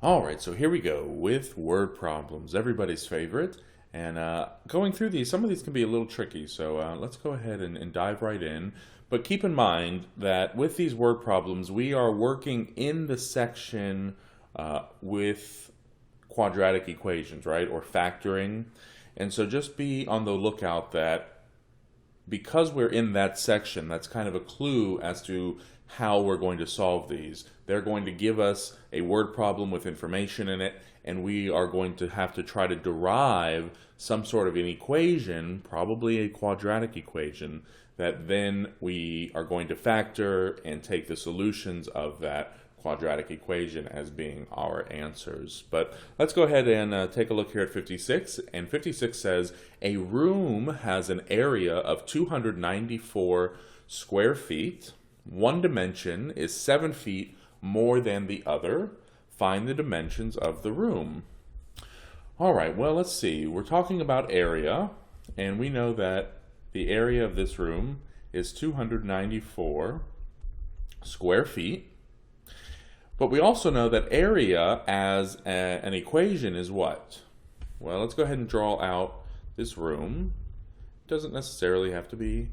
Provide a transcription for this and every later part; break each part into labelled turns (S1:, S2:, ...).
S1: All right, so here we go with word problems, everybody's favorite. And going through these, some of these can be a little tricky, so let's go ahead and dive right in. But keep in mind that with these word problems, we are working in the section with quadratic equations, right, or factoring. And so just be on the lookout that because we're in that section, that's kind of a clue as to how we're going to solve these. They're going to give us a word problem with information in it, and we are going to have to try to derive some sort of an equation, probably a quadratic equation, that then we are going to factor and take the solutions of that quadratic equation as being our answers. But let's go ahead and take a look here at 56. And 56 says, a room has an area of 294 square feet. One dimension is 7 feet more than the other. Find the dimensions of the room. All right, well, let's see. We're talking about area, and we know that the area of this room is 294 square feet. But we also know that area as an equation is what? Well, let's go ahead and draw out this room. It doesn't necessarily have to be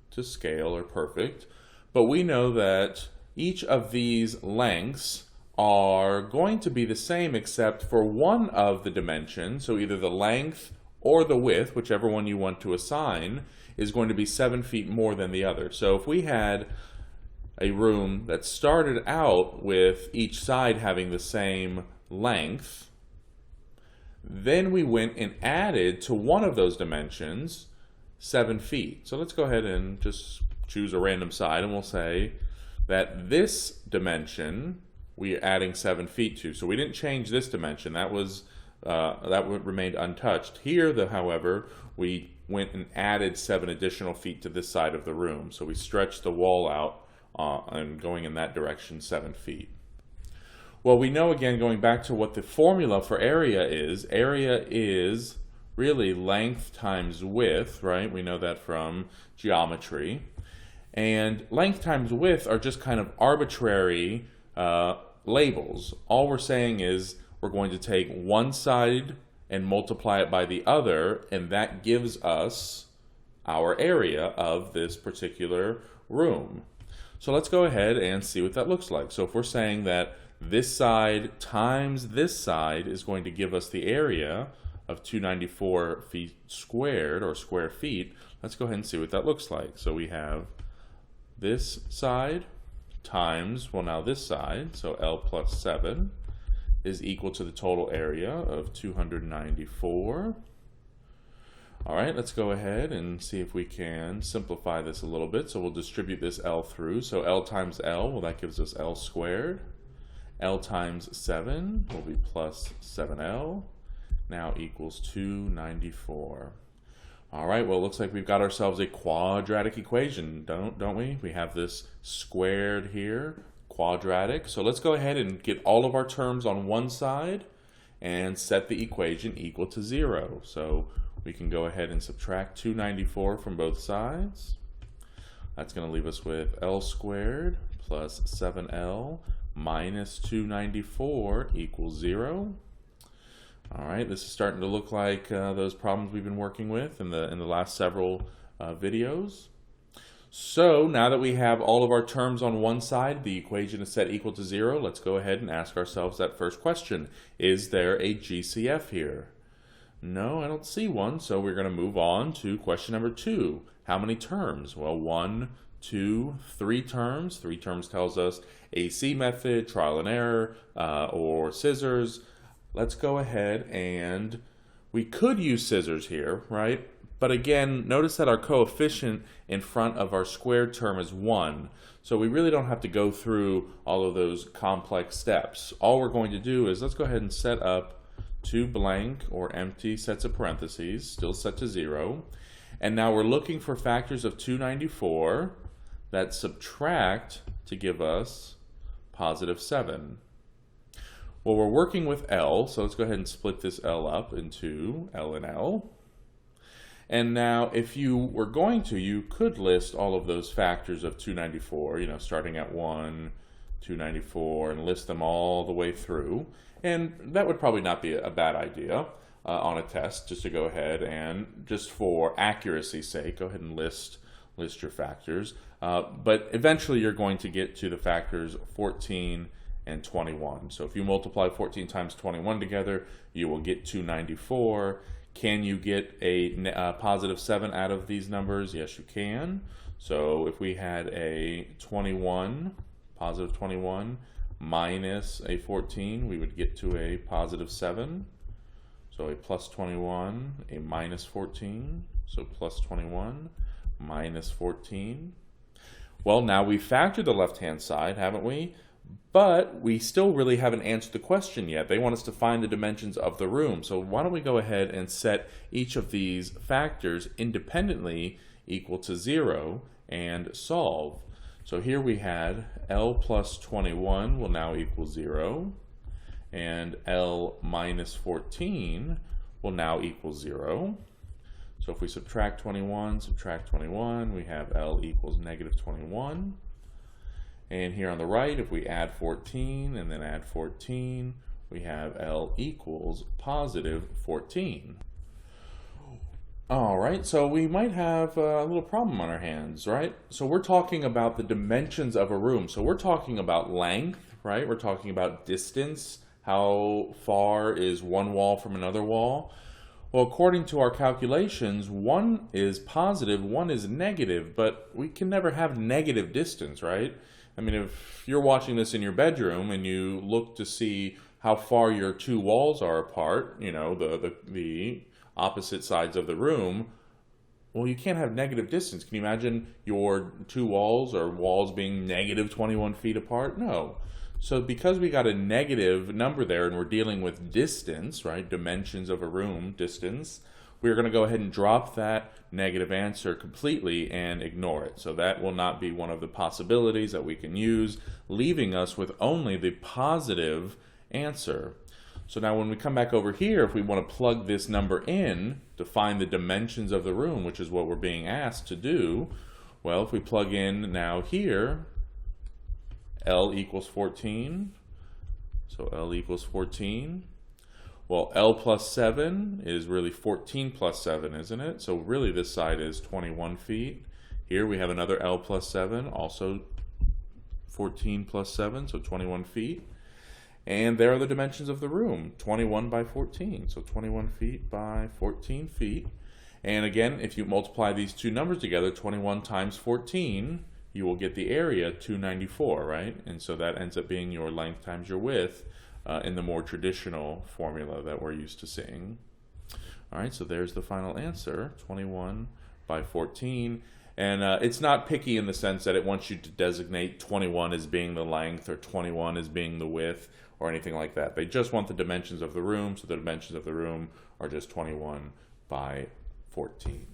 S1: to scale or perfect, but we know that each of these lengths are going to be the same except for one of the dimensions, so either the length or the width, whichever one you want to assign, is going to be 7 feet more than the other. So if we had a room that started out with each side having the same length, then we went and added to one of those dimensions 7 feet. So let's go ahead and just choose a random side, and we'll say that this dimension we're adding 7 feet to. So we didn't change this dimension. That remained untouched. Here, though, however, we went and added 7 additional feet to this side of the room. So we stretched the wall out and going in that direction 7 feet. Well, we know, again, going back to what the formula for area is really length times width, right? We know that from geometry. And length times width are just kind of arbitrary labels. All we're saying is we're going to take one side and multiply it by the other, and that gives us our area of this particular room. So let's go ahead and see what that looks like. So if we're saying that this side times this side is going to give us the area of 294 feet squared, or square feet, let's go ahead and see what that looks like. So we have this side times, well, now this side, so L plus 7 is equal to the total area of 294. All right, let's go ahead and see if we can simplify this a little bit. So we'll distribute this L through. So L times L, well, that gives us L squared. L times 7 will be plus 7L, now equals 294. All right, well, it looks like we've got ourselves a quadratic equation, don't we? We have this squared here, quadratic. So let's go ahead and get all of our terms on one side and set the equation equal to 0. So we can go ahead and subtract 294 from both sides. That's going to leave us with L squared plus 7L minus 294 equals 0. All right, this is starting to look like those problems we've been working with in the last several videos. So now that we have all of our terms on one side, the equation is set equal to 0, let's go ahead and ask ourselves that first question. Is there a GCF here? No, I don't see one, so we're going to move on to question number 2. How many terms? Well, 1, 2, 3 terms. 3 terms tells us AC method, trial and error, or scissors. Let's go ahead and we could use scissors here, right? But again, notice that our coefficient in front of our squared term is 1. So we really don't have to go through all of those complex steps. All we're going to do is let's go ahead and set up 2 blank or empty sets of parentheses, still set to 0. And now we're looking for factors of 294 that subtract to give us positive 7. Well, we're working with L, so let's go ahead and split this L up into L and L. And now if you were going to, you could list all of those factors of 294, starting at 1, 294, and list them all the way through. And that would probably not be a bad idea on a test, just to go ahead and, just for accuracy's sake, go ahead and list your factors. But eventually you're going to get to the factors 14 and 21. So if you multiply 14 times 21 together, you will get 294. Can you get a positive 7 out of these numbers? Yes, you can. So if we had a 21, positive 21, minus a 14, we would get to a positive 7. So a plus 21, a minus 14, so plus 21, minus 14. Well, now we factored the left-hand side, haven't we? But we still really haven't answered the question yet. They want us to find the dimensions of the room. So why don't we go ahead and set each of these factors independently equal to 0 and solve. So here we had L plus 21 will now equal 0, and L minus 14 will now equal 0. So if we subtract 21, we have L equals negative 21. And here on the right, if we add 14 and then add 14, we have L equals positive 14. All right, so we might have a little problem on our hands, right? So we're talking about the dimensions of a room. So we're talking about length, right? We're talking about distance. How far is one wall from another wall? Well, according to our calculations, one is positive, one is negative, but we can never have negative distance, right? I mean, if you're watching this in your bedroom and you look to see how far your two walls are apart, you know, the opposite sides of the room, well, you can't have negative distance. Can you imagine your two walls or walls being negative 21 feet apart? No. So because we got a negative number there and we're dealing with distance, right, dimensions of a room, distance, we're going to go ahead and drop that negative answer completely and ignore it. So that will not be one of the possibilities that we can use, leaving us with only the positive answer. So now when we come back over here, if we want to plug this number in to find the dimensions of the room, which is what we're being asked to do, well, if we plug in now here, L equals 14, so L equals 14. Well, L plus 7 is really 14 plus 7, isn't it? So really this side is 21 feet. Here we have another L plus 7, also 14 plus 7, so 21 feet. And there are the dimensions of the room, 21 by 14, so 21 feet by 14 feet. And again, if you multiply these two numbers together, 21 times 14, you will get the area 294, right? And so that ends up being your length times your width in the more traditional formula that we're used to seeing. All right, so there's the final answer, 21 by 14. And it's not picky in the sense that it wants you to designate 21 as being the length or 21 as being the width or anything like that. They just want the dimensions of the room, so the dimensions of the room are just 21 by 14.